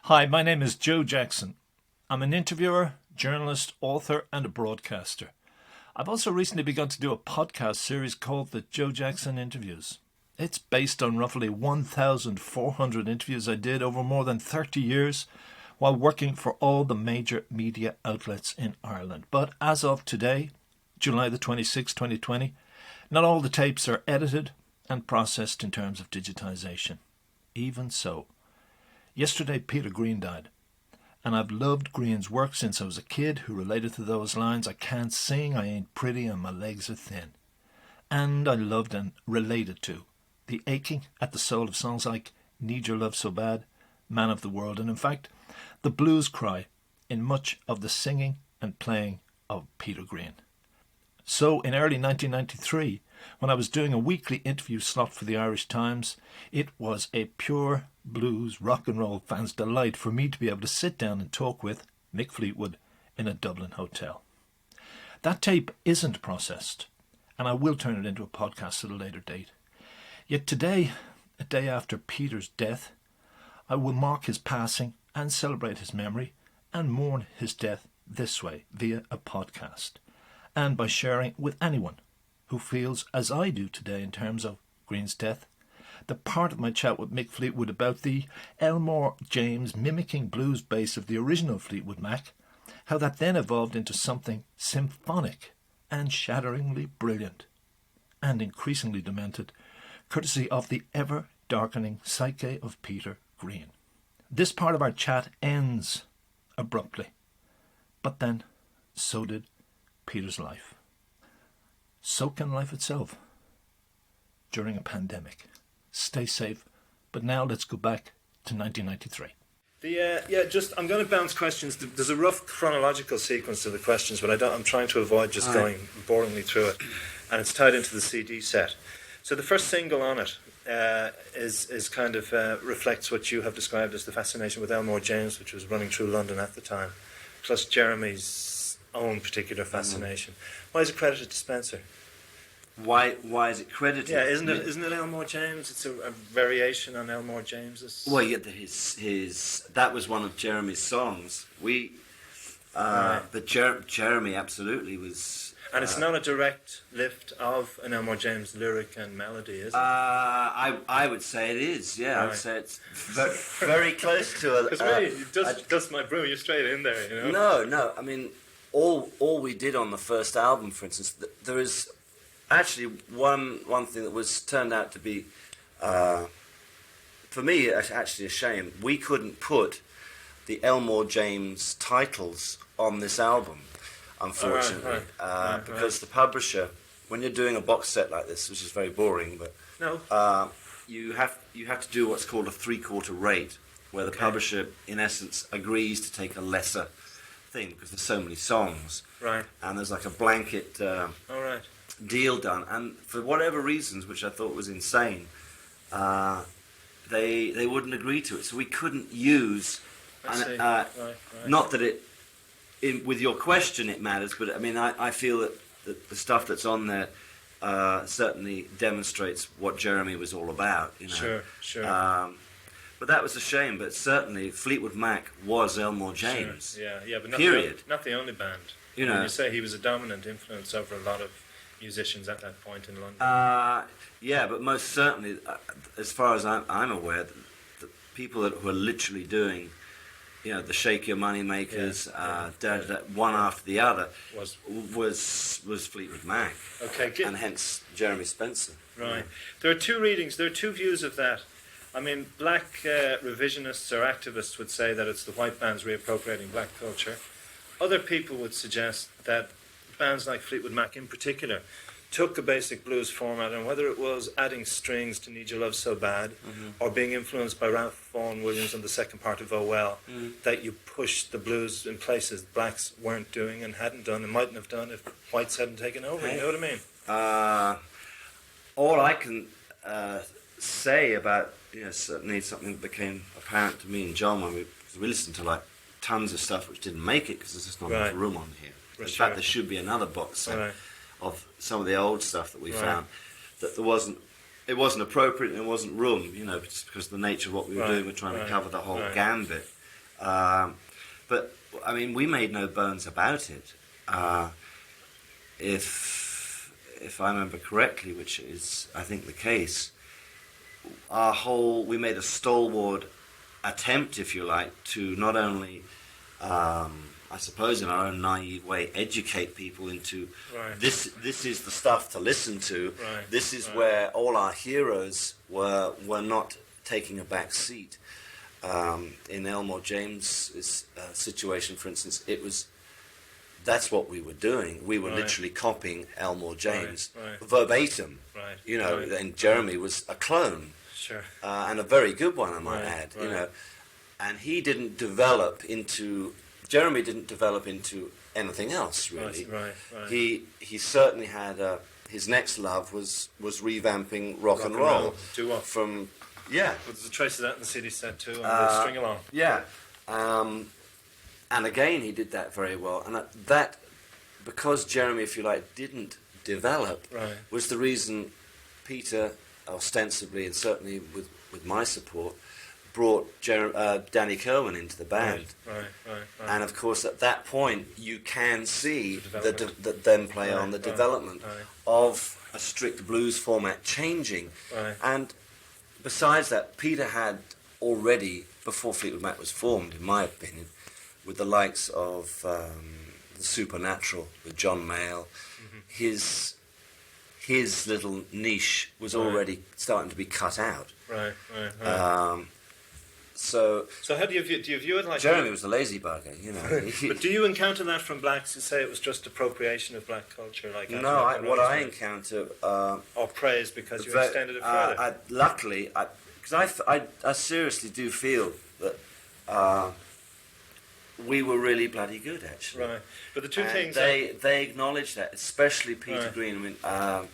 Hi, my name is Joe Jackson. I'm an interviewer, journalist, author, and a broadcaster. I've also recently begun to do a podcast series called The Joe Jackson Interviews. It's based on roughly 1,400 interviews I did over more than 30 years while working for all the major media outlets in Ireland. But as of today, July the 26th, 2020, not all the tapes are edited and processed in terms of digitisation. Even so, yesterday Peter Green died, and I've loved Green's work since I was a kid who related to those lines, "I can't sing, I ain't pretty, and my legs are thin." And I loved and related to the aching at the soul of songs like "Need Your Love So Bad," "Man of the World," and in fact, the blues cry in much of the singing and playing of Peter Green. So in early 1993, when I was doing a weekly interview slot for the Irish Times, it was a pure blues rock and roll fan's delight for me to be able to sit down and talk with Mick Fleetwood in a Dublin hotel. That tape isn't processed, and I will turn it into a podcast at a later date. Yet today, a day after Peter's death, I will mark his passing and celebrate his memory and mourn his death this way, via a podcast, and by sharing with anyone who feels as I do today in terms of Green's death, the part of my chat with Mick Fleetwood about the Elmore James mimicking blues bass of the original Fleetwood Mac, how that then evolved into something symphonic and shatteringly brilliant, and increasingly demented, courtesy of the ever-darkening psyche of Peter Green. This part of our chat ends abruptly, but then so did Peter's life. So can life itself during a pandemic. Stay safe, but now let's go back to 1993. I'm going to bounce questions. There's a rough chronological sequence to the questions, but I'm trying to avoid just going boringly through it, and it's tied into the CD set. So the first single on it is kind of reflects what you have described as the fascination with Elmore James, which was running through London at the time, plus Jeremy's own particular fascination. Why is it credited to Spencer? Why is it credited? Yeah, isn't it Elmore James? It's a variation on Elmore James's. Well, yeah, his that was one of Jeremy's songs. But Jeremy absolutely was. And it's not a direct lift of an Elmore James lyric and melody, is it? I would say it is. Yeah, I would say it's very close to a. Because really, you dust my broom, you're straight in there, you know. No. I mean, all we did on the first album, for instance, there is. Actually, one thing that was turned out to be, for me, actually a shame. We couldn't put the Elmore James titles on this album, unfortunately, because the publisher, when you're doing a box set like this, which is very boring, but you have to do what's called a 3/4 rate, where the publisher, in essence, agrees to take a lesser thing because there's so many songs, right? And there's like a blanket. Deal done, and for whatever reasons, which I thought was insane, they wouldn't agree to it, so we couldn't use. Not that with your question it matters, but I mean I feel that the stuff that's on there certainly demonstrates what Jeremy was all about. You know? Sure. But that was a shame. But certainly Fleetwood Mac was Elmore James. Sure. Yeah, but not the only band. You know, when you say he was a dominant influence over a lot of musicians at that point in London. Yeah, but most certainly, as far as I'm aware, the people who are literally doing, the Shake Your Money Makers, one after the other, was Fleetwood Mac. Okay, and hence Jeremy Spencer. Right. Yeah. There are two readings. There are two views of that. I mean, black revisionists or activists would say that it's the white bands reappropriating black culture. Other people would suggest that bands like Fleetwood Mac in particular took a basic blues format, and whether it was adding strings to Need Your Love So Bad or being influenced by Ralph Vaughan Williams on the second part of Oh Well, that you pushed the blues in places blacks weren't doing and hadn't done and mightn't have done if whites hadn't taken over. You know what I mean? All I can say about certainly something that became apparent to me and John when we listened to like tons of stuff which didn't make it because there's just not enough room on here. In fact, there should be another box set of some of the old stuff that we found that it wasn't appropriate and there wasn't room, just because of the nature of what we were doing. We're trying to cover the whole gambit. But I mean, we made no bones about it. If I remember correctly, which is I think the case, we made a stalwart attempt, if you like, to not only, I suppose, in our own naive way, educate people into this is the stuff to listen to. Right. This is where all our heroes were not taking a back seat. In Elmore James' situation, for instance, that's what we were doing. We were literally copying Elmore James verbatim. Right. You know, and Jeremy was a clone. Sure. And a very good one, I might add. You know, and Jeremy didn't develop into anything else really. Right. He certainly had his next love was revamping rock and roll. Do what? From Well, there's a trace of that in the CD set too, and the string along. Yeah. And again, he did that very well. And that, because Jeremy, if you like, didn't develop, was the reason Peter, ostensibly, and certainly with my support, brought Danny Kerwin into the band. Right. And of course, at that point, you can see them play on the development of a strict blues format changing. And besides that, Peter had already, before Fleetwood Mac was formed, in my opinion, with the likes of the Supernatural, with John Mayall, his little niche was already starting to be cut out. Right. So how do you view it like? Jeremy was a lazy bugger, you know. But do you encounter that from blacks who say it was just appropriation of black culture? Like no, what I encounter or praise because you extended it further. Luckily, because I seriously do feel that we were really bloody good, actually. Right, but the two things they acknowledge that, especially Peter Green. I mean,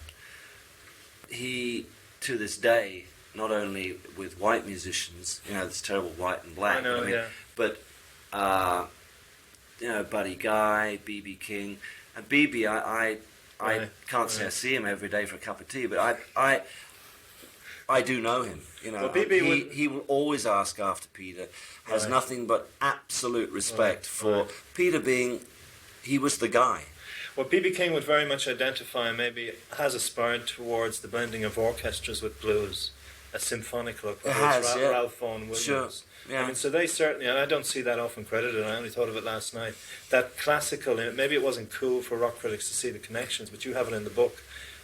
he to this day, not only with white musicians, you know, this terrible white and black, but you know, Buddy Guy, B.B. King, and B.B. I can't say I see him every day for a cup of tea, but I do know him. You know, well, he will always ask after Peter. Has nothing but absolute respect for Peter he was the guy. Well, B.B. King would very much identify, and maybe has aspired towards the blending of orchestras with blues, a symphonic look. Ralph Vaughan Williams. Sure. Yeah. I mean, so they certainly, and I don't see that often credited, I only thought of it last night, that classical, maybe it wasn't cool for rock critics to see the connections, but you have it in the book,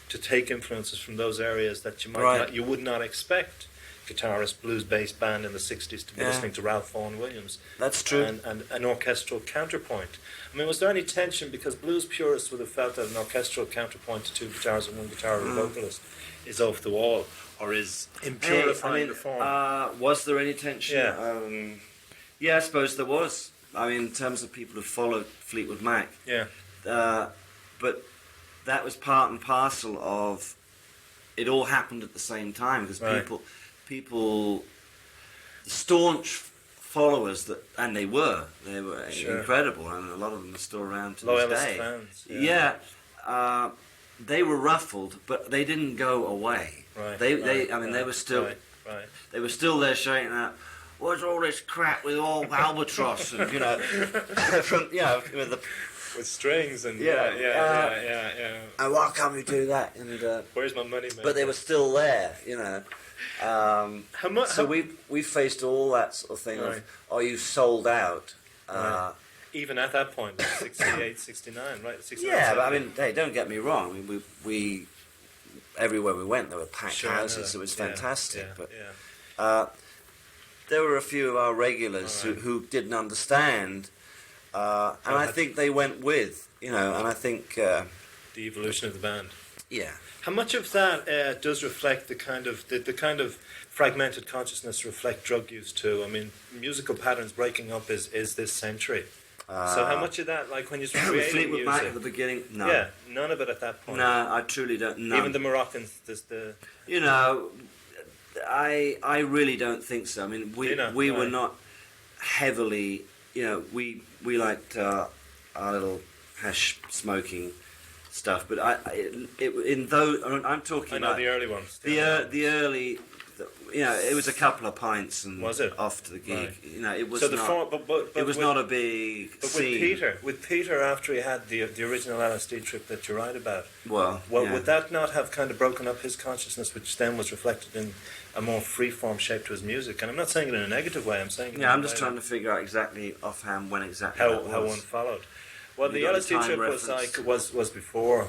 to take influences from those areas that you would not expect guitarist, blues-based band in the 60s to be listening to Ralph Vaughan Williams. That's true. And an orchestral counterpoint. I mean, was there any tension? Because blues purists would have felt that an orchestral counterpoint to two guitars and one guitar or vocalist is off the wall, or is impurifying the form. Was there any tension? Yeah, I suppose there was. I mean, in terms of people who followed Fleetwood Mac. Yeah. But that was part and parcel of it. All happened at the same time because people, the staunch followers and they were incredible, and a lot of them are still around to this day. Fans, they were ruffled, but they didn't go away. They were still they were still there shouting out, "What's all this crap with all albatross?" and you know, with strings and and why can't we do that? And where's my money, man? But they were still there, you know. So we faced all that sort of thing of, are you sold out? Even at that point, 68, 69, right? 69, yeah, but I mean, hey, don't get me wrong. I mean, we everywhere we went, there were packed houses. It was fantastic. But there were a few of our regulars who didn't understand, and I think they went with, you know, and I think the evolution of the band. Yeah. How much of that does reflect the kind of fragmented consciousness reflect drug use too? I mean, musical patterns breaking up is this century. So how much of that, like when you're creating Fleetwood music, Mac at the beginning? No. Yeah, none of it at that point. No, I truly don't. None. Even the Moroccans, You know, I really don't think so. I mean, we were not heavily. You know, we liked our little hash smoking stuff, but I'm talking about the early ones. The early it was a couple of pints and Was it? off to the gig. Right. It was So not. It was not a big But scene. with Peter, after he had the original LSD trip that you write about, Well, would that not have kind of broken up his consciousness, which then was reflected in a more free-form shape to his music? And I'm not saying it in a negative way. I'm saying I'm just trying to figure out exactly offhand when exactly how that was. one followed. Well, the got a LSD time trip reference? was before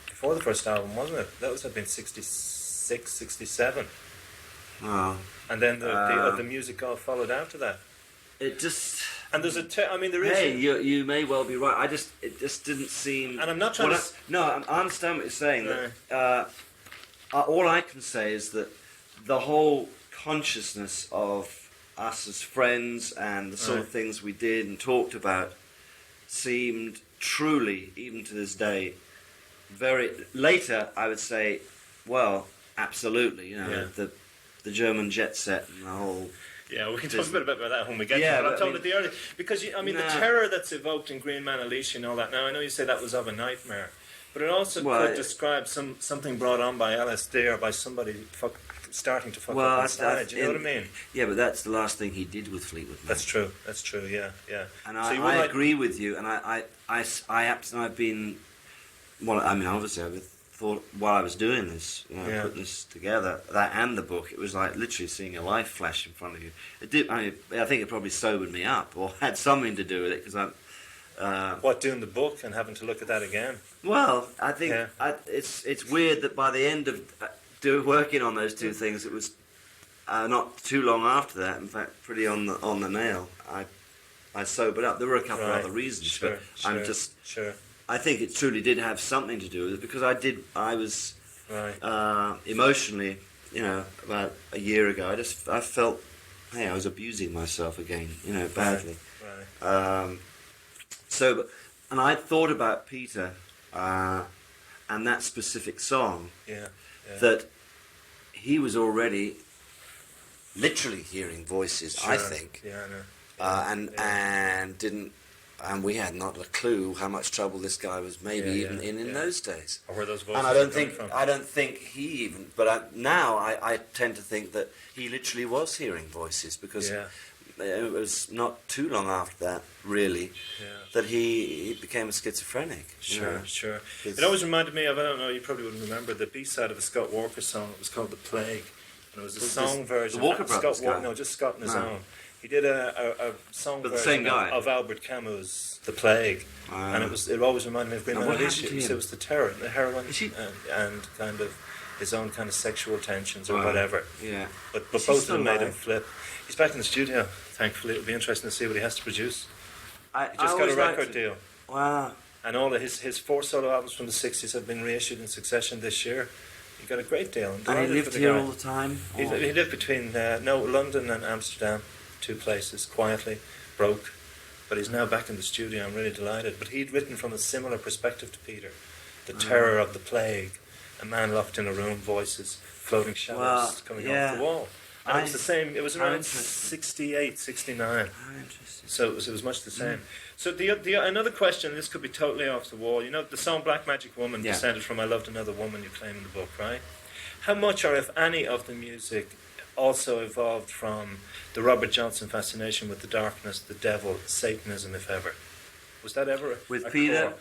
before the first album, wasn't it? That was have been 66, 67. Oh. And then the music all followed after that. It just. And there's there is. Hey, you may well be right. It just didn't seem. And I'm not trying to. I understand what you're saying. Right. That, all I can say is that the whole consciousness of us as friends and the sort of things we did and talked about seemed truly, even to this day, very. Later, I would say, well, absolutely. The German jet set and the whole. Yeah, we can talk a bit about that when we get to it. But I'm talking about the early... Because, the terror that's evoked in Green Man Alicia and all that... Now, I know you say that was of a nightmare, but it also could describe something brought on by LSD or by somebody starting to fuck up inside. You know what I mean? Yeah, but that's the last thing he did with Fleetwood Mac. That's true, yeah. And I agree with you, and I've been... Well, I mean, obviously, I've thought while I was doing this, putting this together, that and the book, it was like literally seeing a life flash in front of you. It did. I think it probably sobered me up, or had something to do with it, because I'm. What, doing the book and having to look at that again? Well, I think it's weird that by the end of working on those two things, it was not too long after that. In fact, pretty on the nail. I sobered up. There were a couple of other reasons, but I'm just. Sure. I think it truly did have something to do with it, because I was emotionally, about a year ago, I felt, hey, I was abusing myself again, badly. Right. And I thought about Peter and that specific song, that he was already literally hearing voices, I think, and didn't. And we had not a clue how much trouble this guy was even in those days. Or where those voices and I don't think he even. But now I tend to think that he literally was hearing voices, because it was not too long after that, really, that he became a schizophrenic. Sure. It always reminded me of, I don't know, you probably wouldn't remember, the B-side of a Scott Walker song. It was called The Plague. And it was a song version. The Walker Brothers guy? No, just Scott on his own. He did a song version of Albert Camus' The Plague, and it always reminded me of Green Man Alicia. It was the terror, the heroin, and kind of his own kind of sexual tensions or whatever. Yeah. But both of them made him flip. He's back in the studio, thankfully. It'll be interesting to see what he has to produce. He just got a record deal. Wow. And all of his 4 solo albums from the 60s have been reissued in succession this year. He got a great deal. And he lived here all the time? He lived between London and Amsterdam. 2 places, quietly, broke, but he's now back in the studio. I'm really delighted. But he'd written from a similar perspective to Peter, the terror of the plague, a man locked in a room, voices, floating shadows coming off the wall. And it was the same. It was around 68, 69. So it was much the same. So another question. This could be totally off the wall. The song "Black Magic Woman" descended from "I Loved Another Woman." You claim in the book, right? How much, or if any, of the music also evolved from the Robert Johnson fascination with the darkness, the devil, Satanism, if ever? Was that ever with Peter?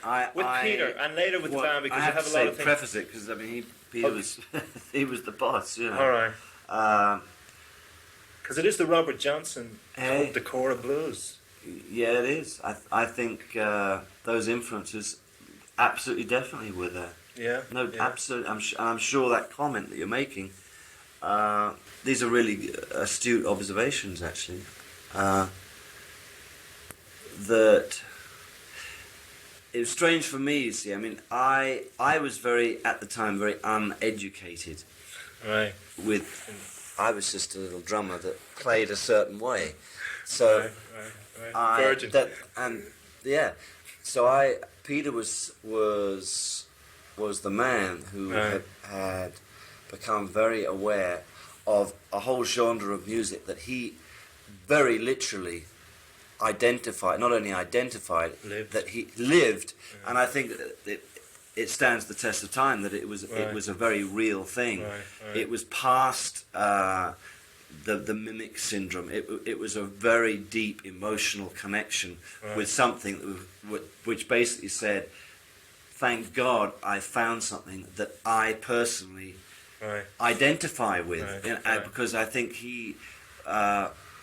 Peter, and later with the band, because I have a lot of things. Preface it, because Peter was he was the boss. All right. Because it is the Robert Johnson, the core of blues. Yeah, it is. I think those influences absolutely, definitely were there. Yeah. No, absolutely. I'm sure that comment that you're making. These are really astute observations, actually. That it was strange for me. You see, I mean, I was at the time very uneducated. Right. I was just a little drummer that played a certain way. So right. Virgin. So Peter was the man who had become very aware of a whole genre of music that he very literally identified, not only identified, that he lived. And I think that it stands the test of time that it was a very real thing. It was past the mimic syndrome. It was a very deep emotional connection with something which basically said, thank God I found something that I personally identify with, because I think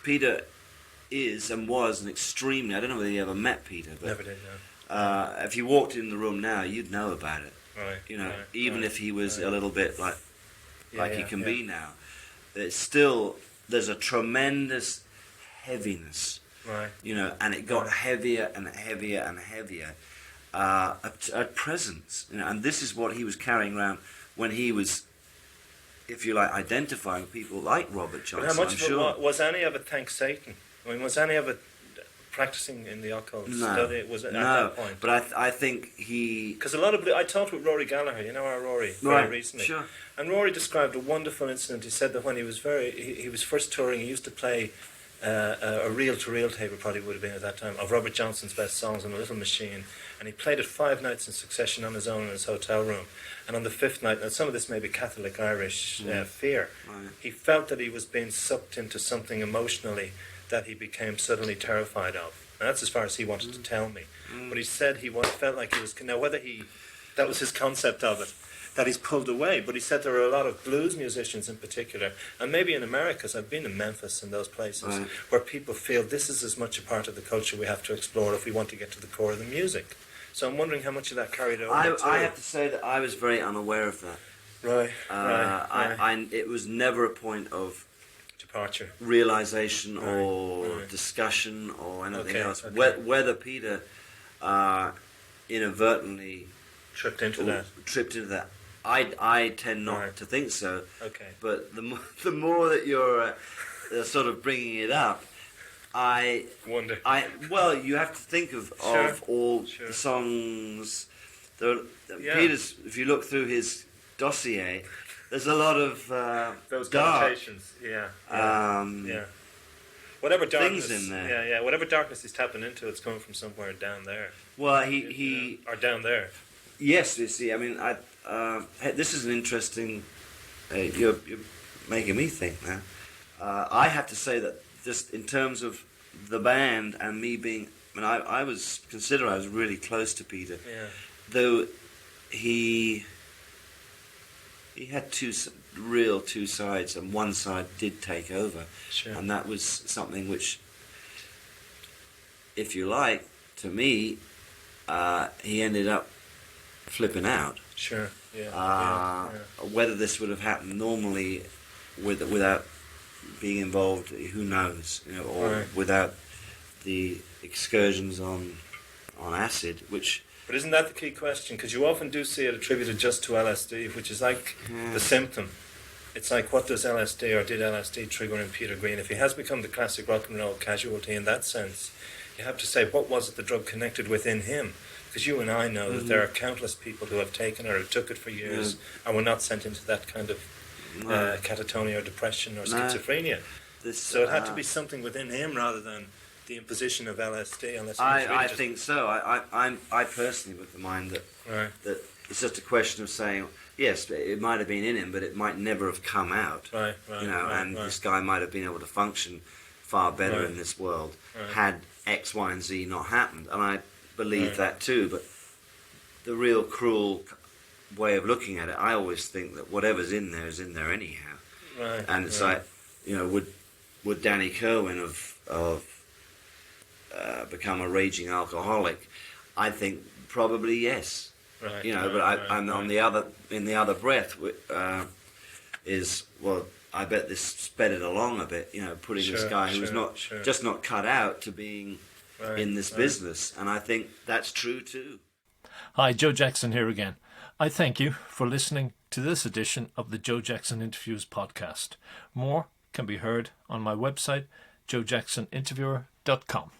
Peter is and was an extremely, I don't know whether you ever met Peter, but never did, no. If you walked in the room now, you'd know about it. Even if he was a little bit like he can be now, it's still, there's a tremendous heaviness, and it got heavier and heavier and heavier at presence, and this is what he was carrying around when he was, if you like, identifying people like Robert Johnson. But how much of it was any of it thanks Satan? I mean, was any of it practicing in the occult study? Was it at that point? But I think he... Because a lot of... I talked with Rory Gallagher, you know our Rory, very recently. Sure. And Rory described a wonderful incident. He said that when he was he was first touring, he used to play a reel-to-reel tape, it probably would have been at that time, of Robert Johnson's best songs on a little machine. And he played it 5 nights in succession on his own in his hotel room. And on the 5th night, and some of this may be Catholic Irish fear, he felt that he was being sucked into something emotionally that he became suddenly terrified of. And that's as far as he wanted to tell me. But he said he felt like he was... Now, whether that was his concept of it, that he's pulled away. But he said there are a lot of blues musicians in particular, and maybe in America, because I've been in Memphis and those places, where people feel this is as much a part of the culture we have to explore if we want to get to the core of the music. So I'm wondering how much of that carried over. I have to say that I was very unaware of that. It was never a point of departure, realization, or discussion, or anything else. Whether Peter inadvertently tripped into that, I tend not to think so. But the more that you're sort of bringing it up, I wonder. Well, you have to think of all the songs. Peter's. If you look through his dossier, there's a lot of those dark connotations. Whatever darkness things in there. Whatever darkness he's tapping into, it's coming from somewhere down there. Well, he or down there. Yes, you see. I mean, this is an interesting. You're making me think now. I have to say that just in terms of the band and me being, I was really close to Peter, though he had two sides, and one side did take over, and that was something which, if you like, to me, he ended up flipping out. Whether this would have happened normally without being involved, who knows, or without the excursions on acid, which... But isn't that the key question? Because you often do see it attributed just to LSD, which is like the symptom. It's like, what does LSD, or did LSD trigger in Peter Green? If he has become the classic rock and roll casualty in that sense, you have to say, what was it the drug connected within him? Because you and I know that there are countless people who have taken or who took it for years and were not sent into that kind of catatonia or depression or schizophrenia. So it had to be something within him rather than the imposition of LSD. Unless I think so. I personally with the mind that it's just a question of saying, yes, it might have been in him, but it might never have come out. This guy might have been able to function far better in this world had X, Y, and Z not happened. And I believe that too. But the real cruel way of looking at it, I always think that whatever's in there is in there anyhow. And it's like, would Danny Kerwin have become a raging alcoholic? I think probably yes. But I'm on the other breath I bet this sped it along a bit. Putting this guy who was just not cut out to being in this business, and I think that's true too. Hi, Joe Jackson here again. I thank you for listening to this edition of the Joe Jackson Interviews podcast. More can be heard on my website, joejacksoninterviewer.com.